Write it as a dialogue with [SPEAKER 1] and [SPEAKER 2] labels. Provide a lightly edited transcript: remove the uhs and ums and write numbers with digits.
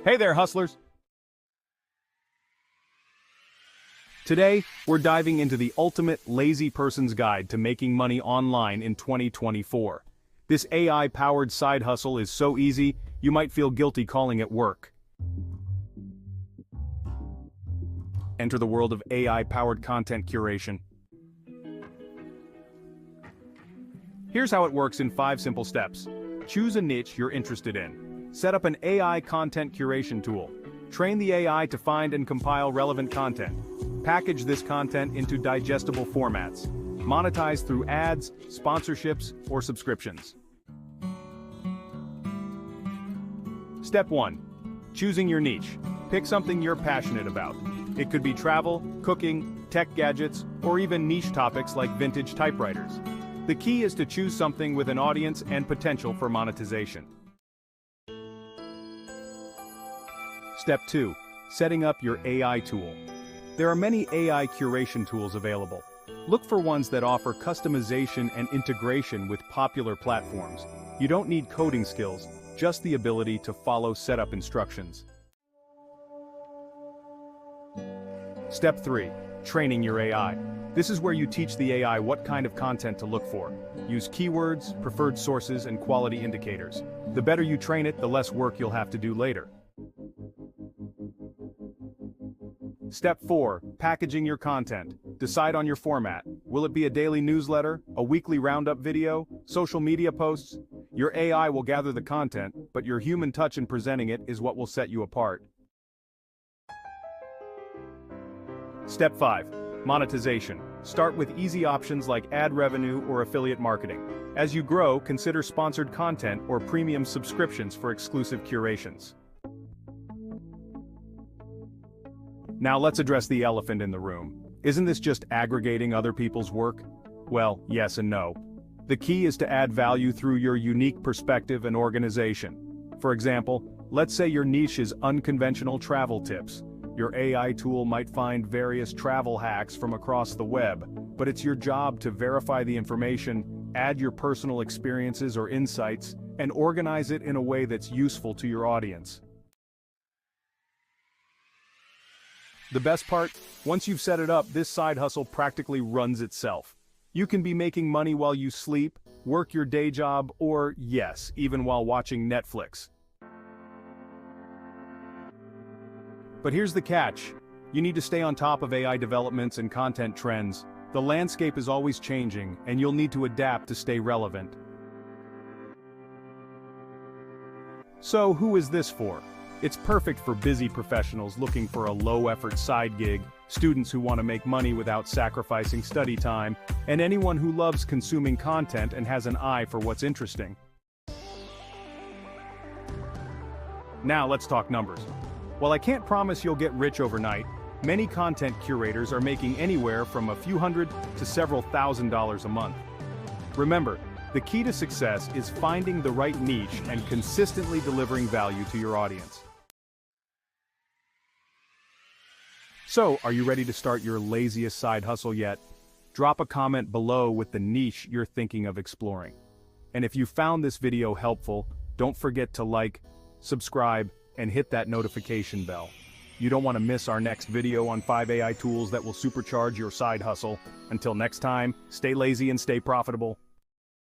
[SPEAKER 1] Hey there, hustlers! Today, we're diving into the ultimate lazy person's guide to making money online in 2024. This AI-powered side hustle is so easy, you might feel guilty calling it work. Enter the world of AI-powered content curation. Here's how it works in 5 simple steps. Choose a niche you're interested in. Set up an AI content curation tool. Train the AI to find and compile relevant content. Package this content into digestible formats. Monetize through ads, sponsorships, or subscriptions. Step 1. Choosing your niche. Pick something you're passionate about. It could be travel, cooking, tech gadgets, or even niche topics like vintage typewriters. The key is to choose something with an audience and potential for monetization. Step 2. Setting up your AI tool. There are many AI curation tools available. Look for ones that offer customization and integration with popular platforms. You don't need coding skills, just the ability to follow setup instructions. Step 3. Training your AI. This is where you teach the AI what kind of content to look for. Use keywords, preferred sources, and quality indicators. The better you train it, the less work you'll have to do later. Step 4. Packaging your content. Decide on your format. Will it be a daily newsletter, a weekly roundup video, social media posts? Your AI will gather the content, but your human touch in presenting it is what will set you apart. Step 5. Monetization. Start with easy options like ad revenue or affiliate marketing. As you grow, consider sponsored content or premium subscriptions for exclusive curations. Now let's address the elephant in the room. Isn't this just aggregating other people's work? Well, yes and no. The key is to add value through your unique perspective and organization. For example, let's say your niche is unconventional travel tips. Your AI tool might find various travel hacks from across the web, but it's your job to verify the information, add your personal experiences or insights, and organize it in a way that's useful to your audience. The best part? Once you've set it up, this side hustle practically runs itself. You can be making money while you sleep, work your day job, or, yes, even while watching Netflix. But here's the catch. You need to stay on top of AI developments and content trends. The landscape is always changing, and you'll need to adapt to stay relevant. So, who is this for? It's perfect for busy professionals looking for a low-effort side gig, students who want to make money without sacrificing study time, and anyone who loves consuming content and has an eye for what's interesting. Now let's talk numbers. While I can't promise you'll get rich overnight, many content curators are making anywhere from a few hundred to several $1,000s a month. Remember, the key to success is finding the right niche and consistently delivering value to your audience. So, are you ready to start your laziest side hustle yet? Drop a comment below with the niche you're thinking of exploring. And if you found this video helpful, don't forget to like, subscribe, and hit that notification bell. You don't want to miss our next video on 5 AI tools that will supercharge your side hustle. Until next time, stay lazy and stay profitable.